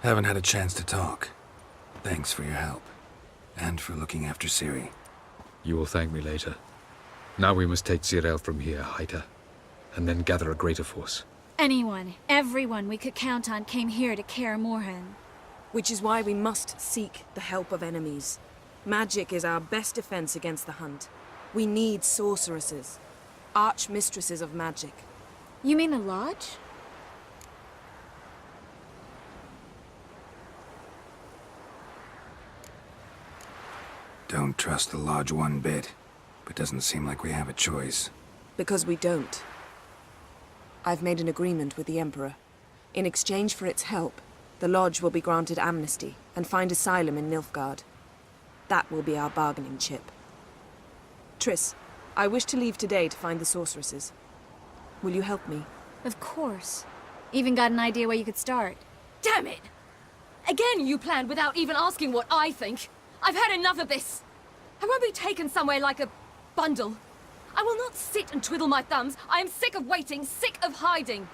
Haven't had a chance to talk. Thanks for your help. And for looking after Ciri. You will thank me later. Now we must take Irilith from here, hide her, and then gather a greater force. Anyone, everyone we could count on came here to Kaer Morhen. Which is why we must seek the help of enemies. Magic is our best defense against the Hunt. We need sorceresses. Archmistresses of magic. You mean the Lodge? Don't trust the Lodge one bit, but doesn't seem like we have a choice. Because we don't. I've made an agreement with the Emperor. In exchange for its help, the Lodge will be granted amnesty and find asylum in Nilfgaard. That will be our bargaining chip. Triss, I wish to leave today to find the sorceresses. Will you help me? Of course. Even got an idea where you could start. Damn it! Again you planned without even asking what I think. I've had enough of this. I won't be taken somewhere like a bundle. I will not sit and twiddle my thumbs. I am sick of waiting, sick of hiding.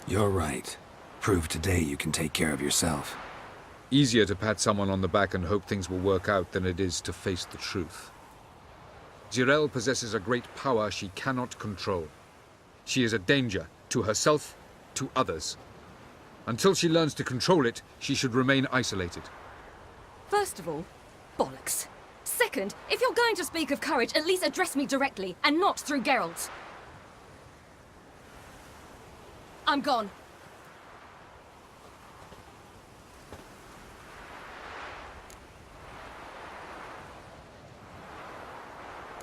You're right. Prove today you can take care of yourself. Easier to pat someone on the back and hope things will work out than it is to face the truth. Jirel possesses a great power she cannot control. She is a danger to herself, to others. Until she learns to control it, she should remain isolated. First of all, bollocks. Second, if you're going to speak of courage, at least address me directly, and not through Geralt. I'm gone.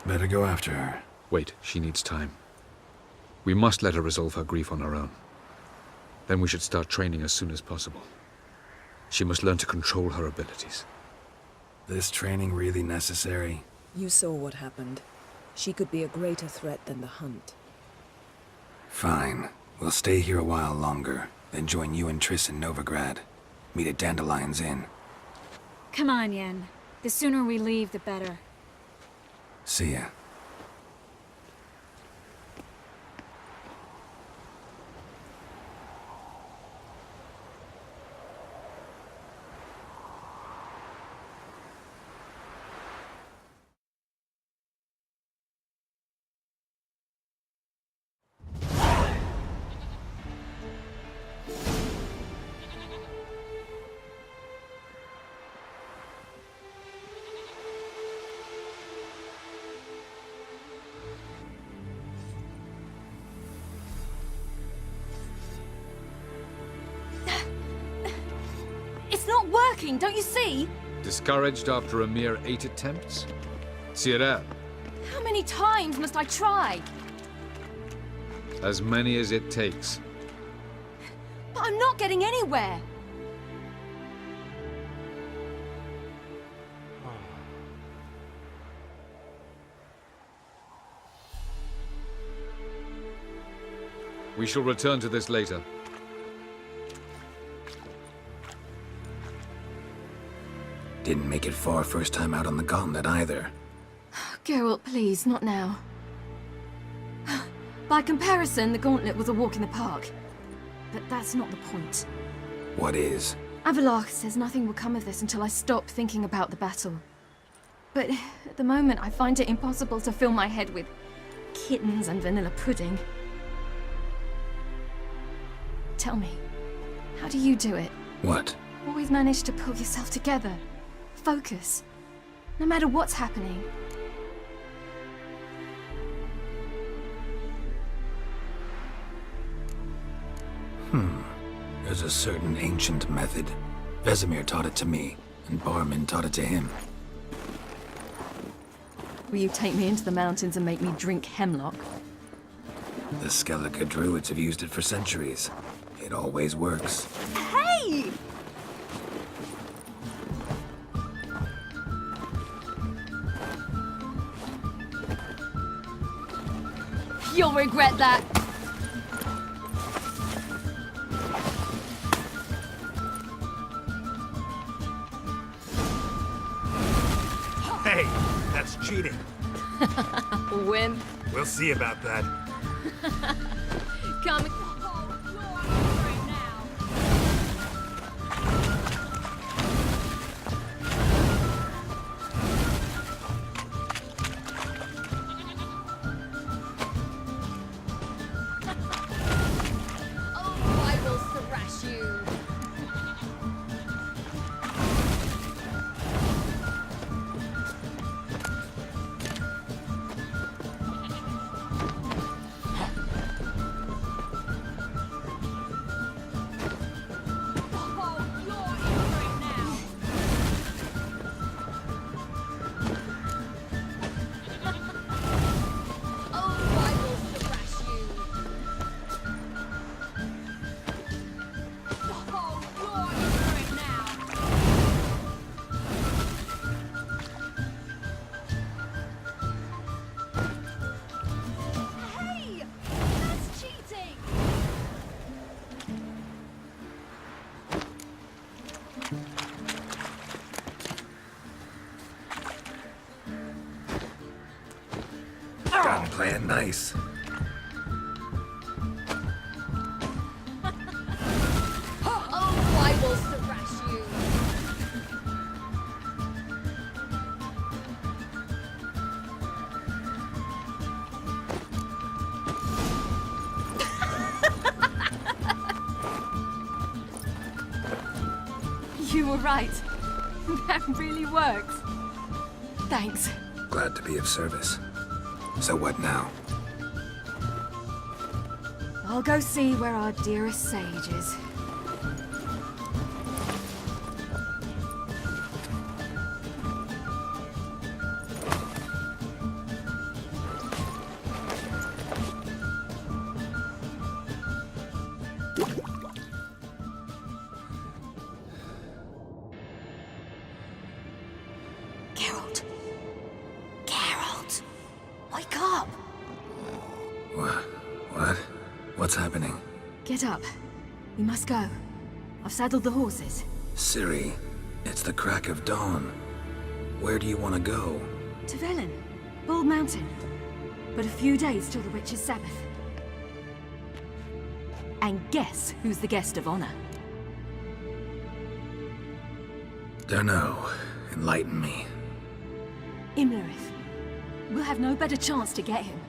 Better go after her. Wait, she needs time. We must let her resolve her grief on her own. Then we should start training as soon as possible. She must learn to control her abilities. This training really necessary? You saw what happened. She could be a greater threat than the Hunt. Fine. We'll stay here a while longer, then join you and Triss in Novigrad. Meet at Dandelion's Inn. Come on, Yen. The sooner we leave, the better. See ya. It's not working, don't you see? Discouraged after a mere 8 attempts? Ciri, How many times must I try? as many as it takes. But I'm not getting anywhere. We shall return to this later. Didn't make it far first time out on the gauntlet either. Geralt, please, not now. By comparison, the gauntlet was a walk in the park. But that's not the point. What is? Avallac'h says nothing will come of this until I stop thinking about the battle. But at the moment, I find it impossible to fill my head with kittens and vanilla pudding. Tell me, how do you do it? What? Always manage to pull yourself together. Focus. No matter what's happening. There's a certain ancient method. Vesemir taught it to me, and Barman taught it to him. Will you take me into the mountains and make me drink hemlock? The Skellige druids have used it for centuries. It always works. Hey! You'll regret that. Hey, that's cheating. Wimp. We'll see about that. Come. Done playing nice. Oh, I will thrash you. You were right. That really works. Thanks. Glad to be of service. So what now? I'll go see where our dearest sage is. Geralt. Geralt. Wake up. What? What's happening? Get up. We must go. I've saddled the horses. Ciri, it's the crack of dawn. Where do you want to go? To Velen. Bald Mountain. But a few days till the Witch's Sabbath. And guess who's the guest of honor? Dunno. Enlighten me. Irilith. We'll have no better chance to get him.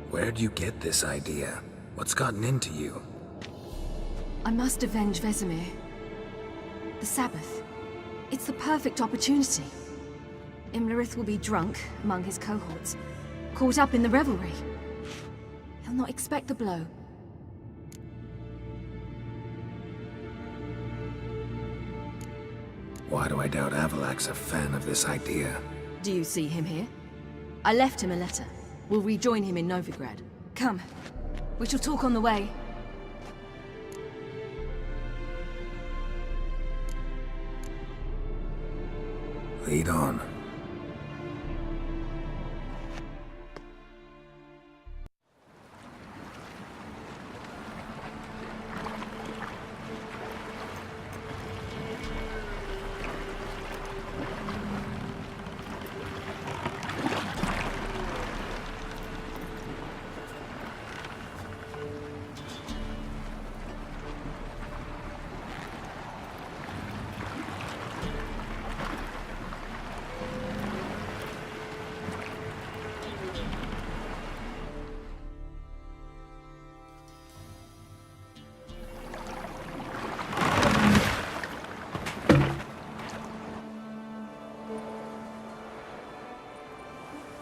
Where'd you get this idea? What's gotten into you? I must avenge Vesemir. The Sabbath. It's the perfect opportunity. Irilith will be drunk among his cohorts, caught up in the revelry. He'll not expect the blow. Why do I doubt Avalak's a fan of this idea? Do you see him here? I left him a letter. We'll rejoin him in Novigrad. Come. We shall talk on the way. Lead on.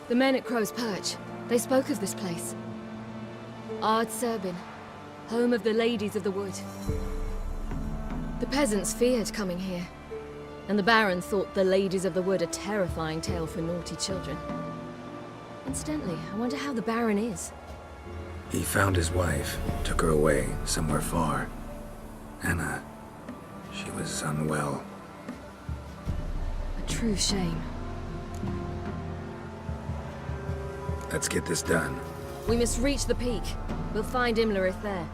The men at Crow's Perch, they spoke of this place. Ard Serbin, home of the Ladies of the Wood. The peasants feared coming here, and the Baron thought the Ladies of the Wood a terrifying tale for naughty children. Incidentally, I wonder how the Baron is. He found his wife, took her away, somewhere far. Anna, she was unwell. A true shame. Let's get this done. We must reach the peak. We'll find Irilith there.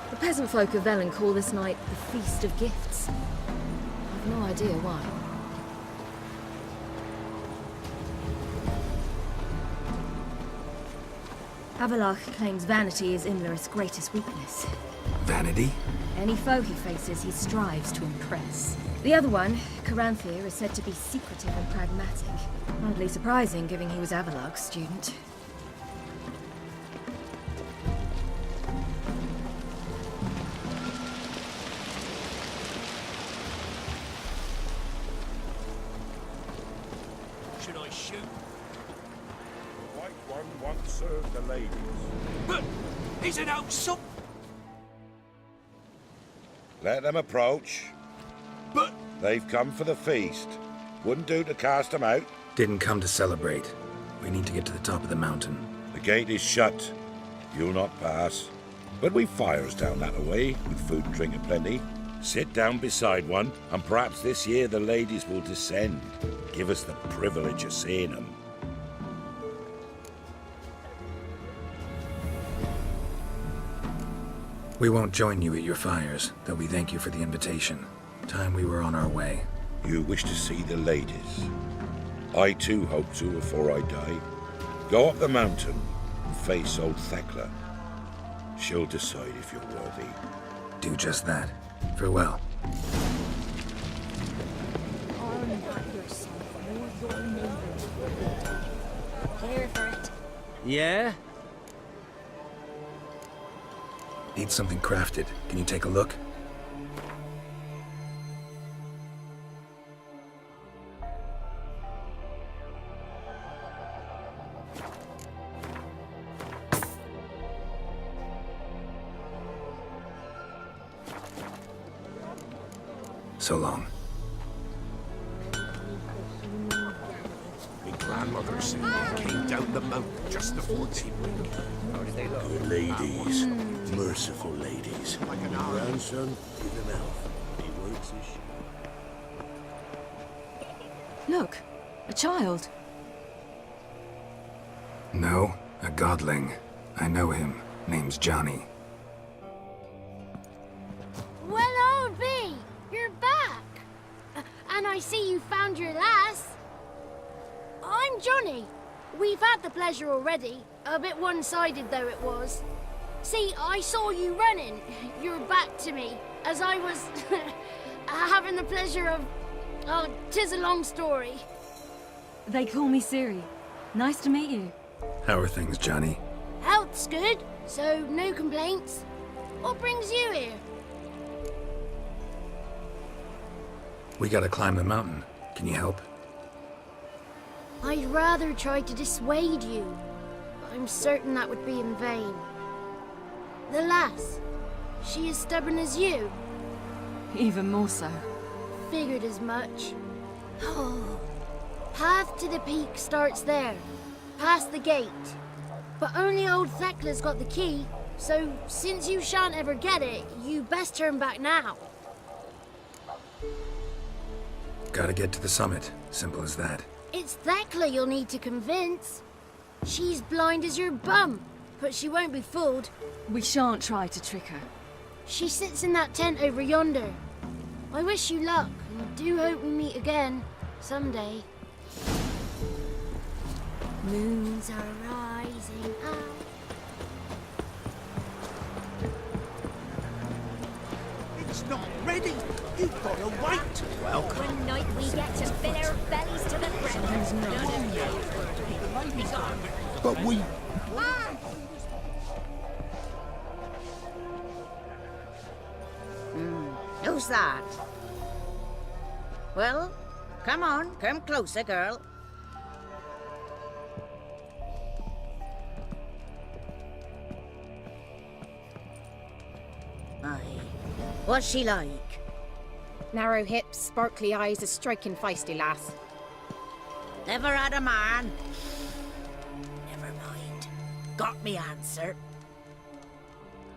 The peasant folk of Velen call this night the Feast of Gifts. I've no idea why. Avalak claims vanity is Irilith's greatest weakness. Vanity? Any foe he faces, he strives to impress. The other one, Caranthir, is said to be secretive and pragmatic. Hardly surprising, given he was Avalak's student. Should I shoot? The White One once served the ladies. But he's an outside. Let them approach. But They've come for the feast. Wouldn't do to cast them out. Didn't come to celebrate. We need to get to the top of the mountain. The gate is shut. You'll not pass. But we've fires down that away, with food and drink aplenty. Sit down beside one, and perhaps this year the ladies will descend. Give us the privilege of seeing them. We won't join you at your fires, though we thank you for the invitation. Time we were on our way. You wish to see the ladies. I too hope to before I die. Go up the mountain and face old Thekla. She'll decide if you're worthy. Do just that. Farewell. Here for it. Yeah? Need something crafted. Can you take a look? So long. My grandmother said they came down the mountain just before tea. How did they look? Good ladies. Merciful ladies. Like an hour. Grandson is an elf. He works his Look, a child. No, a godling. I know him. Name's Johnny. Well, old B, you're back. And I see you found your lass. I'm Johnny. We've had the pleasure already. A bit one-sided though it was. See, I saw you running. Your back to me, as I was having the pleasure of... Oh, 'tis a long story. They call me Ciri. Nice to meet you. How are things, Johnny? Health's good, so no complaints. What brings you here? We gotta climb the mountain. Can you help? I'd rather try to dissuade you. But I'm certain that would be in vain. The lass, she as stubborn as you? Even more so. Figured as much. Path to the peak starts there, past the gate. But only old Thekla's got the key, so since you shan't ever get it, you best turn back now. Gotta get to the summit. Simple as that. It's Thekla you'll need to convince. She's blind as your bum, but she won't be fooled. We shan't try to trick her. She sits in that tent over yonder. I wish you luck, and do hope we meet again, someday. Moons are rising high. It's not ready. You've got to wait. Welcome. One night we get to fill our bellies to the brim. None of you. Be gone. But we... Who's that? Well, come on, come closer, girl. Aye. What's she like? Narrow hips, sparkly eyes, a striking feisty lass. Never had a man. Never mind. Got me answer.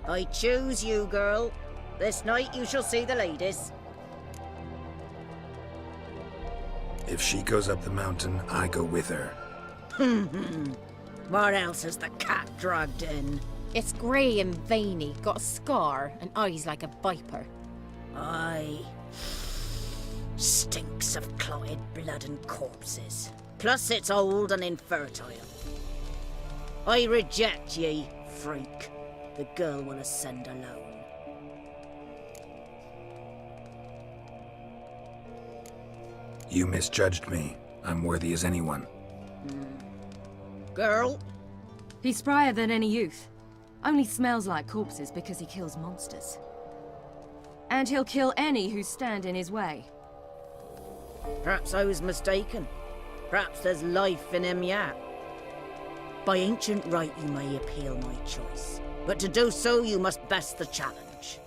I choose you, girl. This night you shall see the ladies. If she goes up the mountain, I go with her. What else has the cat dragged in? It's grey and veiny, got a scar, and eyes like a viper. Aye. Stinks of clotted blood and corpses. Plus it's old and infertile. I reject ye, freak. The girl will ascend alone. You misjudged me. I'm worthy as anyone. Girl? He's sprier than any youth. Only smells like corpses because he kills monsters. And he'll kill any who stand in his way. Perhaps I was mistaken. Perhaps there's life in him yet. By ancient right you may appeal my choice. But to do so you must best the challenge.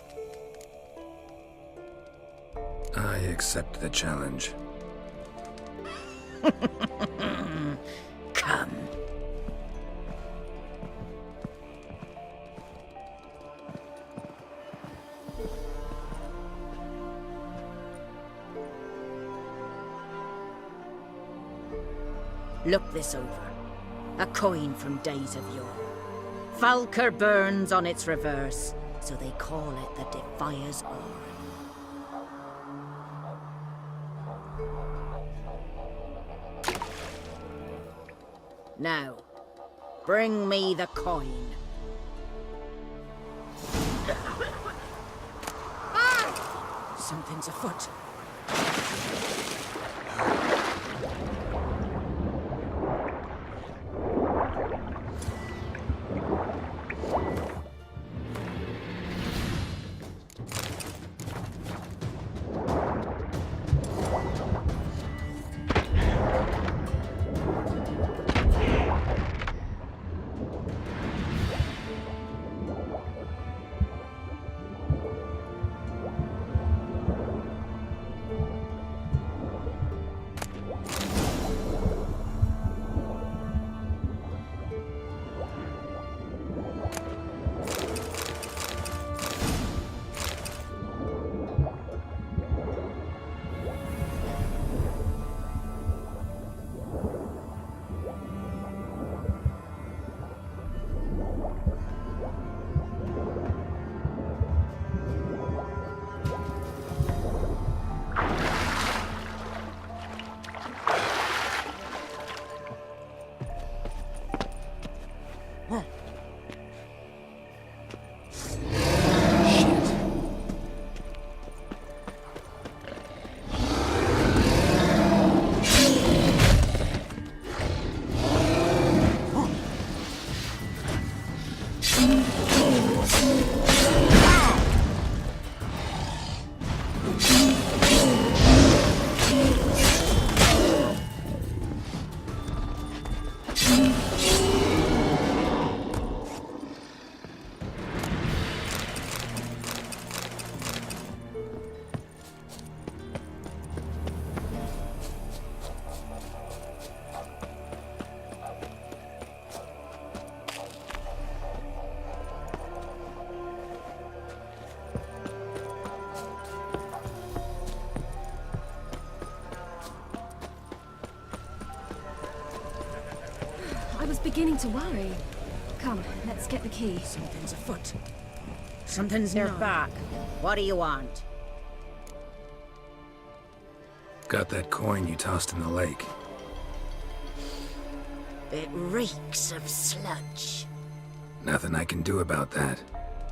I accept the challenge. Come. Look this over. A coin from days of yore. Falker burns on its reverse, so they call it the Defier's Ore. Now, Bring me the coin. Something's afoot. I was beginning to worry. Come, let's get the key. Something's afoot. Something's near back. What do you want? Got that coin you tossed in the lake. It reeks of sludge. Nothing I can do about that.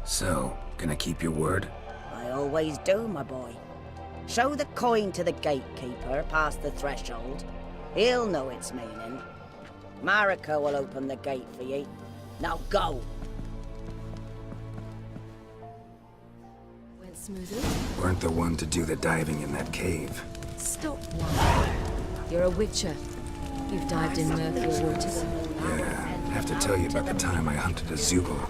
So, gonna keep your word? I always do, my boy. Show the coin to the gatekeeper past the threshold. He'll know its meaning. Marika will open the gate for ye. Now go! Went smoothly. Weren't the one to do the diving in that cave. Stop one. You're a witcher. You've dived in murkier waters. Yeah, have to tell you about the time I hunted a Zoogle.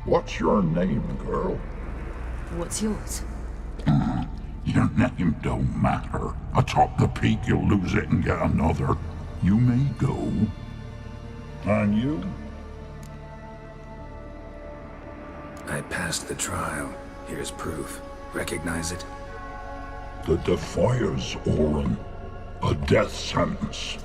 What's your name, girl? What's yours? Your name don't matter. Atop the peak, you'll lose it and get another. You may go. And you? I passed the trial. Here's proof. Recognize it? The Defier's Orin. A death sentence.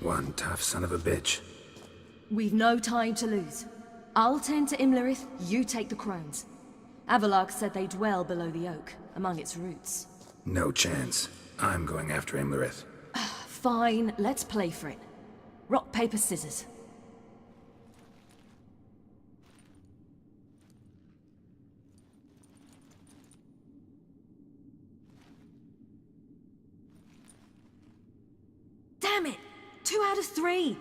One tough son of a bitch. We've no time to lose. I'll tend to Irilith, you take the Crones. Avalark said they dwell below the oak, among its roots. No chance. I'm going after Irilith. Fine, let's play for it. Rock, paper, scissors. 2 out of 3.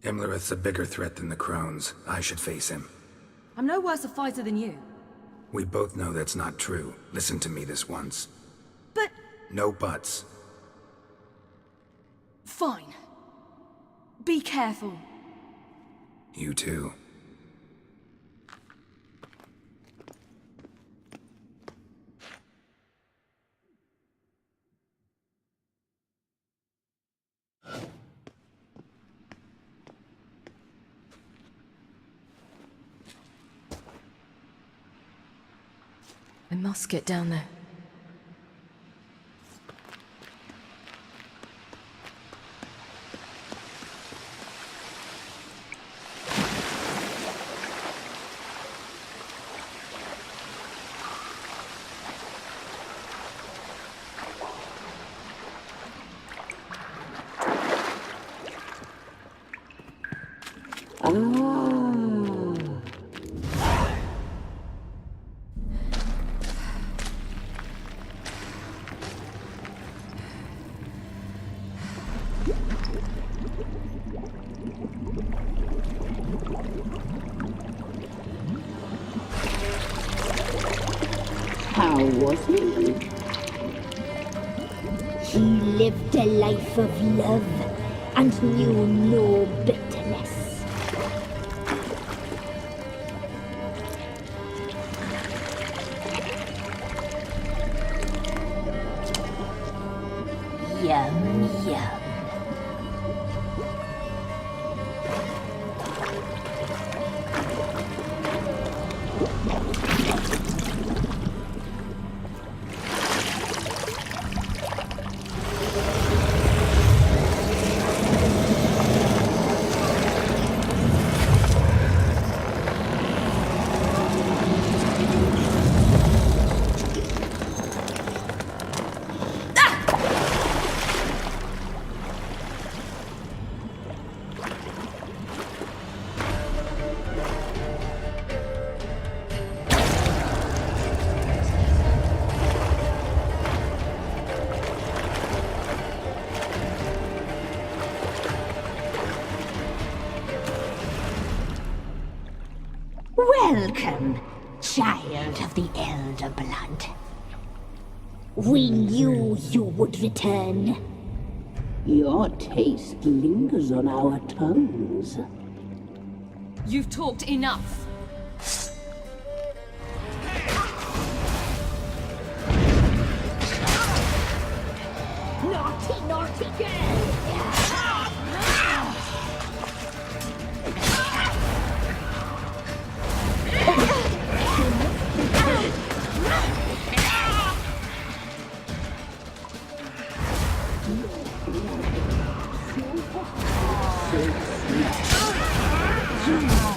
Irilith's a bigger threat than the Crones. I should face him. I'm no worse a fighter than you. We both know that's not true. Listen to me this once. But... No buts. Fine. Be careful. You too. I must get down there. How was he? He lived a life of love and knew no bitterness. Yum, yum. Welcome, child of the Elder Blood. We knew you would return. Your taste lingers on our tongues. You've talked enough. Naughty, naughty girl!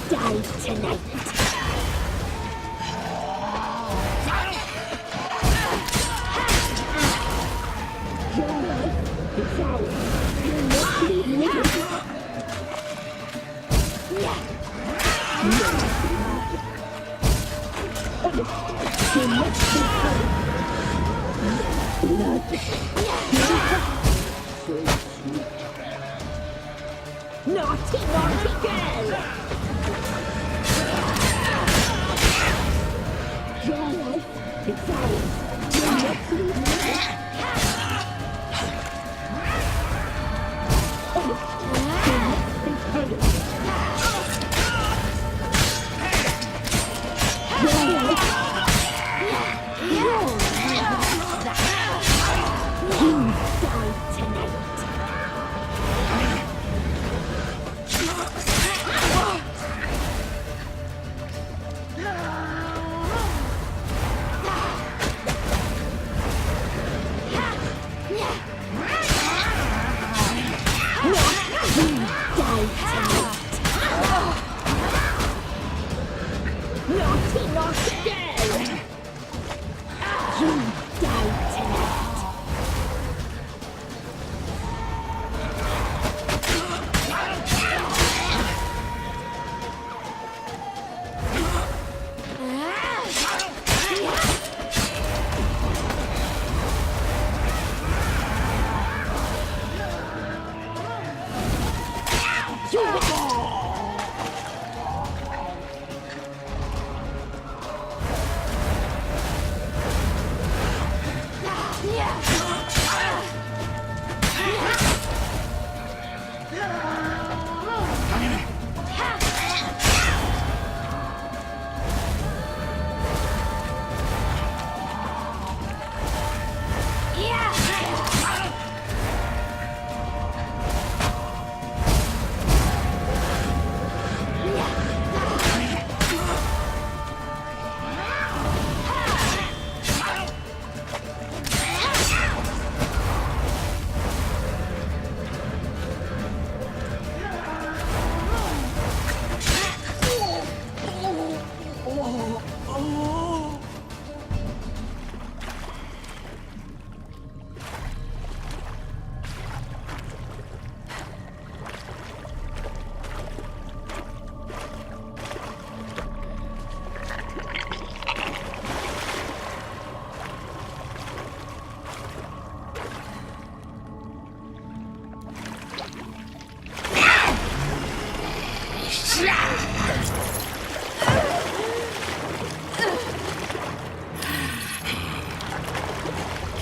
Die tonight. Naughty, naughty girl! Your life is ours.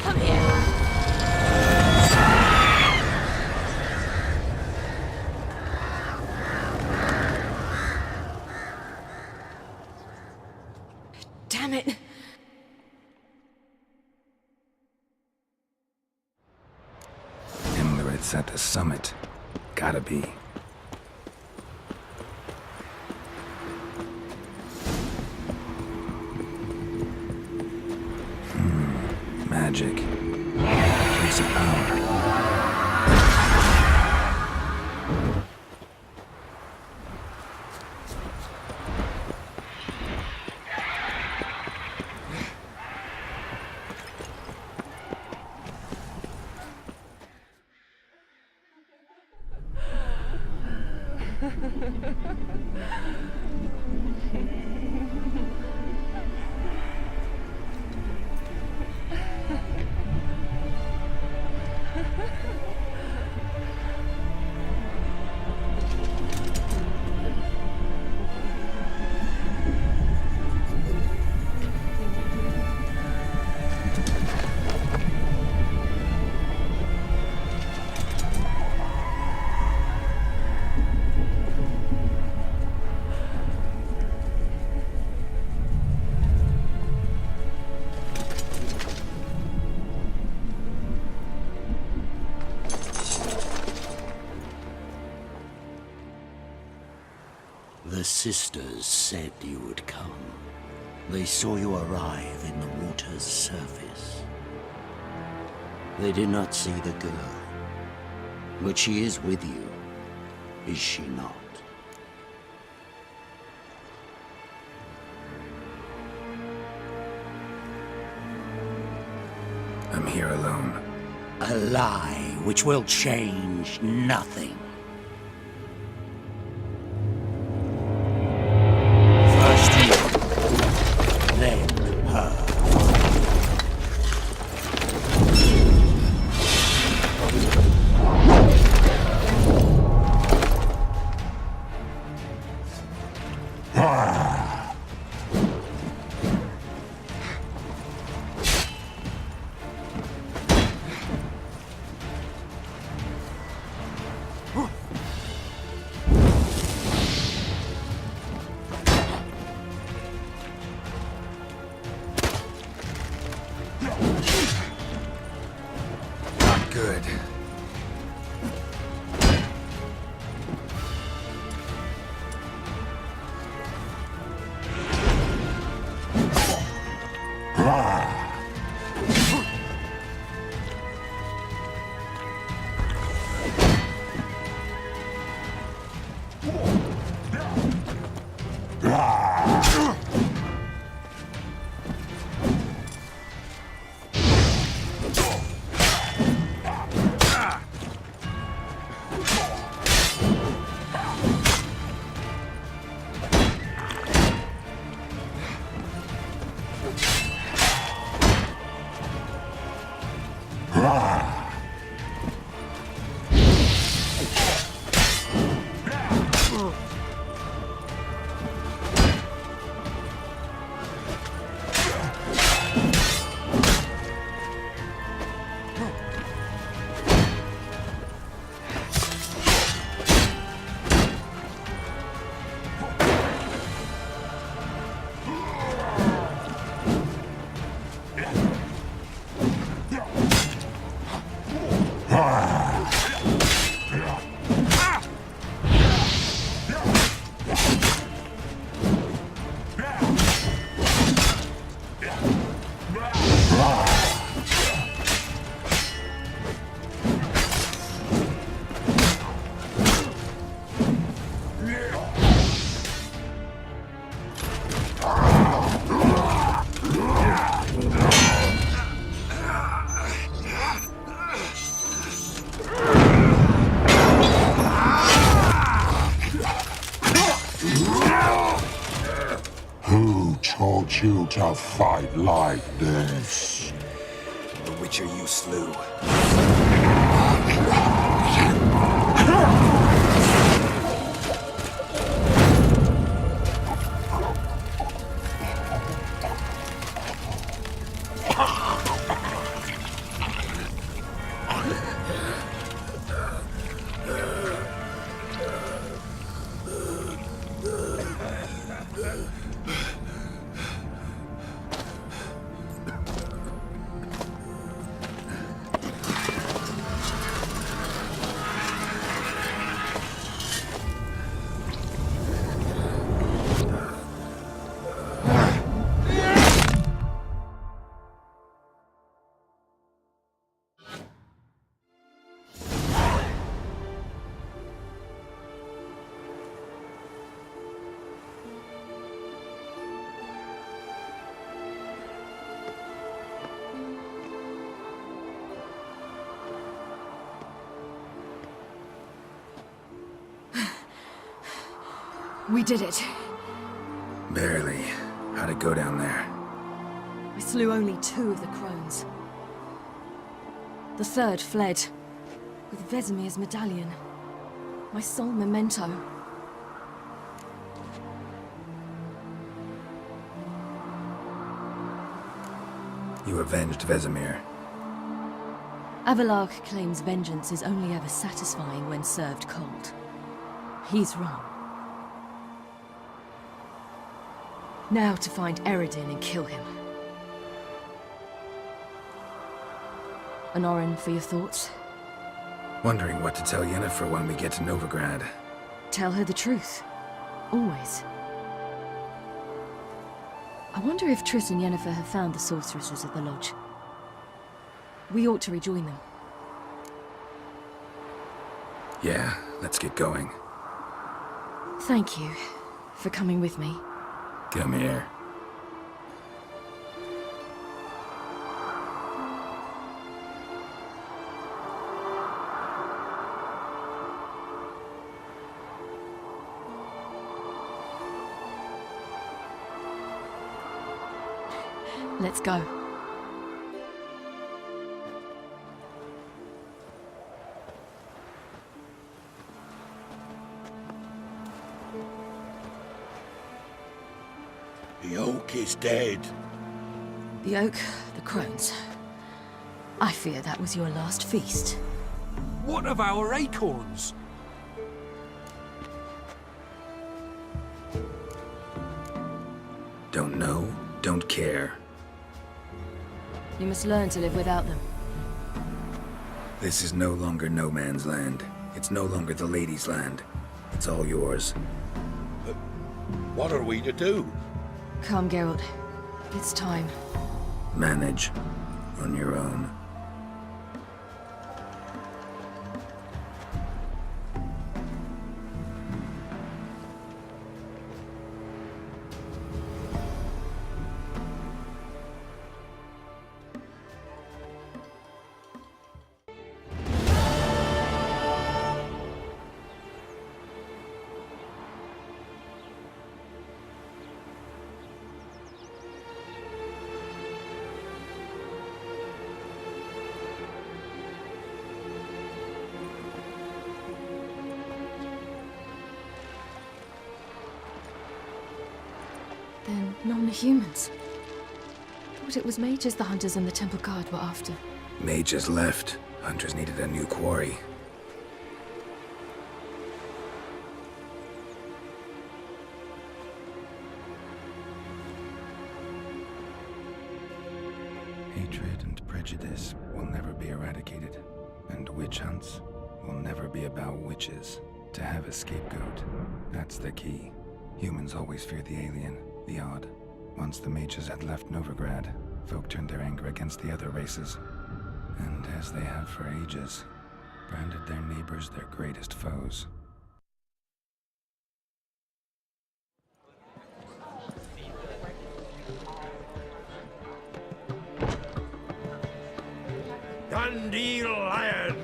Come here. Damn it. Irilith's at the summit. Gotta be. Magic. Piece of power. The sisters said you would come. They saw you arrive in the water's surface. They did not see the girl. But she is with you, is she not? I'm here alone. A lie which will change nothing. Then her. Not good. Who taught you to fight like this? The Witcher you slew. We did it. Barely. How'd it go down there? I slew only 2 of the Crones. The 3rd fled, with Vesemir's medallion. My sole memento. You avenged Vesemir. Avalark claims vengeance is only ever satisfying when served cold. He's wrong. Now to find Eredin and kill him. Honorin, for your thoughts? Wondering what to tell Yennefer when we get to Novigrad. Tell her the truth. Always. I wonder if Triss and Yennefer have found the sorceresses at the lodge. We ought to rejoin them. Yeah, let's get going. Thank you for coming with me. Come here. Let's go. The oak is dead. The oak, the Crones. I fear that was your last feast. What of our acorns? Don't know, don't care. You must learn to live without them. This is no longer no man's land. It's no longer the lady's land. It's all yours. But what are we to do? Come, Geralt. It's time. Manage on your own. Then non-humans. Thought it was mages the hunters and the temple guard were after. Mages left. Hunters needed a new quarry. Hatred and prejudice will never be eradicated, and witch hunts will never be about witches. To have a scapegoat, that's the key. Humans always fear the alien, the odd. Once the mages had left Novigrad, folk turned their anger against the other races. And as they have for ages, branded their neighbors their greatest foes. Dandelion!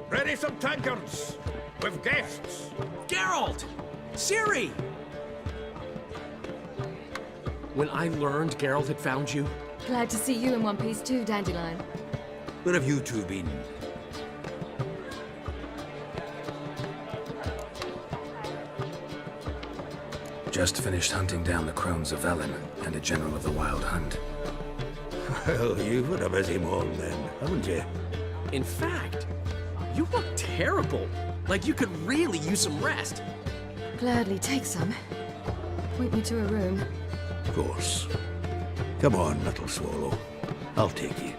Ready some tankards! With guests! Geralt! Ciri! When I learned Geralt had found you... Glad to see you in one piece too, Dandelion. Where have you two been? Just finished hunting down the Crones of Velen and a general of the Wild Hunt. Well, you've had a busy morning then, haven't you? In fact, you look terrible. Like you could really use some rest. Gladly take some. Point me to a room. Of course. Come on, little swallow. I'll take you.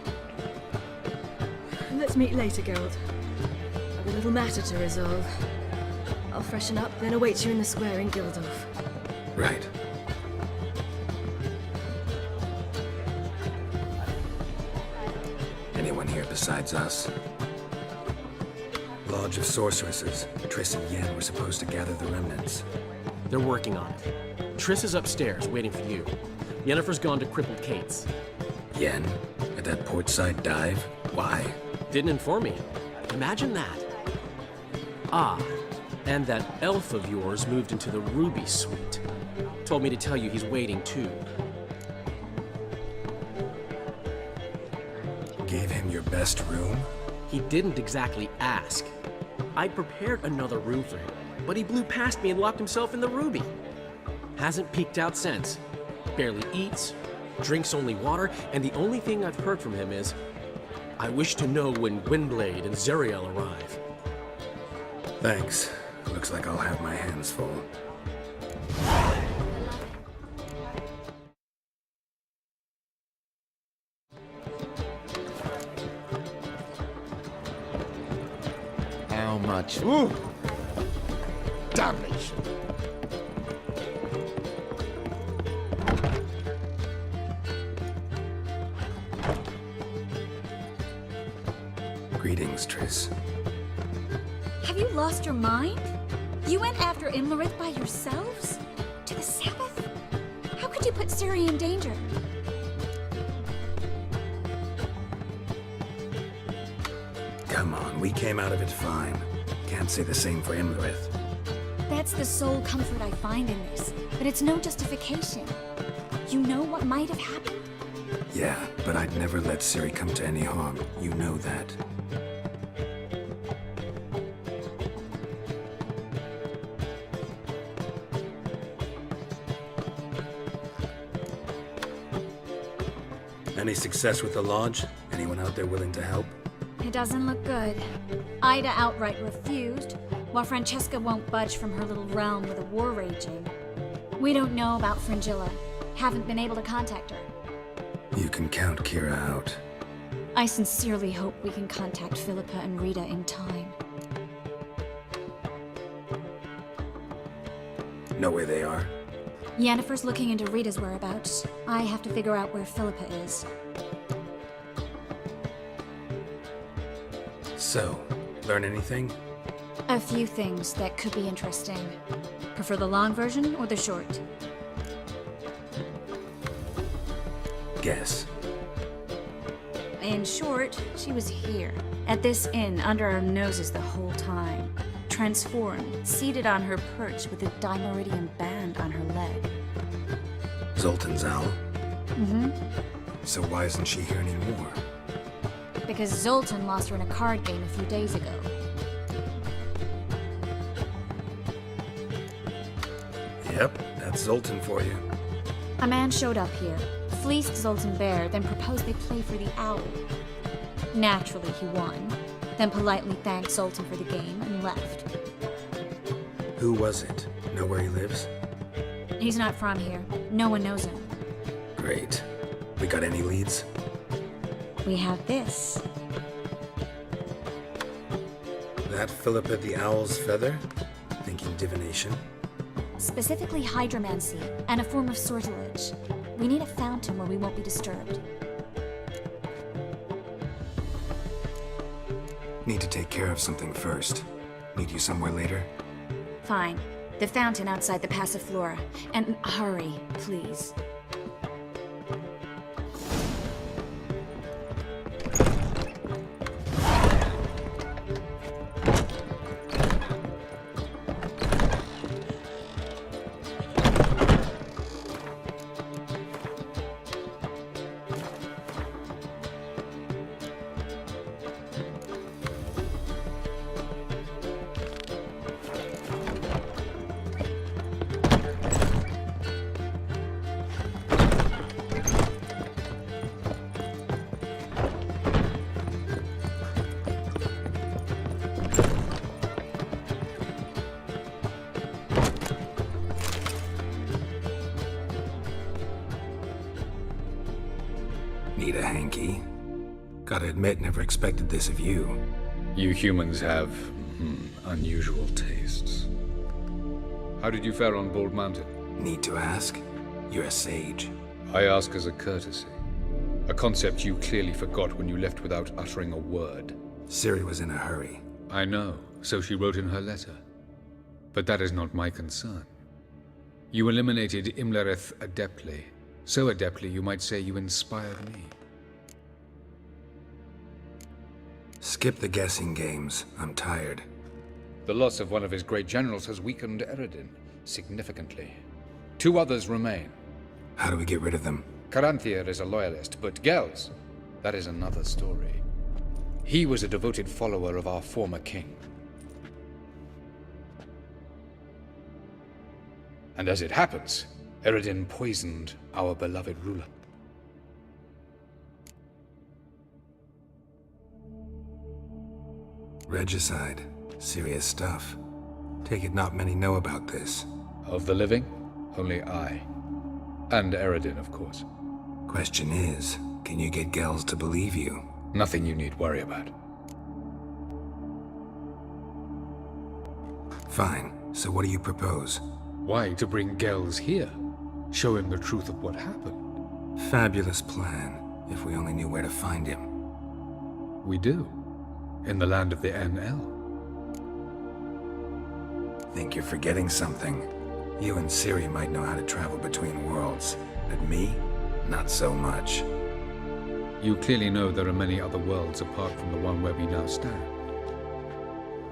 Let's meet later, Geralt. I've a little matter to resolve. I'll freshen up, then await you in the square in Gildorf. Right. Anyone here besides us? Lodge of Sorceresses. Triss and Yen were supposed to gather the remnants. They're working on it. Triss is upstairs, waiting for you. Yennefer's gone to Crippled Kate's. Yen? At that portside dive? Why? Didn't inform me. Imagine that. Ah, And that elf of yours moved into the Ruby Suite. Told me to tell you he's waiting too. Gave him your best room? He didn't exactly ask. I prepared another room for him, but he blew past me and locked himself in the Ruby. Hasn't peeked out since. Barely eats, drinks only water, and the only thing I've heard from him is, I wish to know when Gwynblade and Zariel arrive. Thanks. Looks like I'll have my hands full. How much? Ooh! Damnation! Greetings, Triss. Have you lost your mind? You went after Irilith by yourselves? To the Sabbath? How could you put Ciri in danger? Come on, we came out of it fine. Can't say the same for Irilith. That's the sole comfort I find in this, but it's no justification. You know what might have happened? Yeah, but I'd never let Ciri come to any harm. You know that. Any success with the Lodge? Anyone out there willing to help? It doesn't look good. Ida outright refused, while Francesca won't budge from her little realm with a war raging. We don't know about Fringilla. Haven't been able to contact her. You can count Kira out. I sincerely hope we can contact Philippa and Rita in time. Know where they are? Yennefer's looking into Rita's whereabouts. I have to figure out where Philippa is. So, learn anything? A few things that could be interesting. Prefer the long version or the short? Guess. In short, she was here, at this inn, under our noses the whole time. Transformed, seated on her perch with a dimeridian band on her leg. Zoltan's owl? Mm-hmm. So why isn't she here anymore? Because Zoltan lost her in a card game a few days ago. Yep, that's Zoltan for you. A man showed up here, fleeced Zoltan bare, then proposed they play for the owl. Naturally, he won, then politely thanked Zoltan for the game and left. Who was it? Know where he lives? He's not from here. No one knows him. Great. We got any leads? We have this. That Philippa the Owl's feather? Thinking divination? Specifically hydromancy, and a form of sortilege. We need a fountain where we won't be disturbed. Need to take care of something first. Meet you somewhere later? Fine. The fountain outside the Passiflora. And hurry, please. Need a hanky? Gotta admit, never expected this of you. You humans have, unusual tastes. How did you fare on Bald Mountain? Need to ask? You're a sage. I ask as a courtesy. A concept you clearly forgot when you left without uttering a word. Ciri was in a hurry. I know, so she wrote in her letter. But that is not my concern. You eliminated Irilith adeptly. So adeptly, you might say you inspired me. Skip the guessing games. I'm tired. The loss of one of his great generals has weakened Eredin significantly. 2 others remain. How do we get rid of them? Caranthir is a loyalist, but Gels, that is another story. He was a devoted follower of our former king. And as it happens, Eredin poisoned our beloved ruler. Regicide. Serious stuff. Take it not many know about this. Of the living, only I. And Eredin, of course. Question is, can you get Gels to believe you? Nothing you need worry about. Fine. So what do you propose? Why, to bring Gels here. Show him the truth of what happened. Fabulous plan, if we only knew where to find him. We do. In the land of the NL. Think you're forgetting something. You and Ciri might know how to travel between worlds, but me? Not so much. You clearly know there are many other worlds apart from the one where we now stand.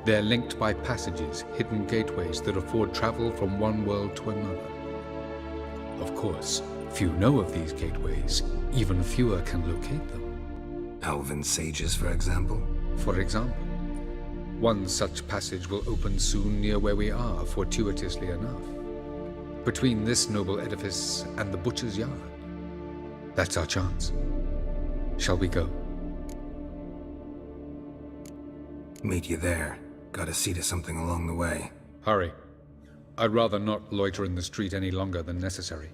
They're linked by passages, hidden gateways that afford travel from one world to another. Of course, few know of these gateways, even fewer can locate them. Elven sages, for example? For example. One such passage will open soon near where we are, fortuitously enough. Between this noble edifice and the butcher's yard. That's our chance. Shall we go? Meet you there. Gotta see to something along the way. Hurry. I'd rather not loiter in the street any longer than necessary.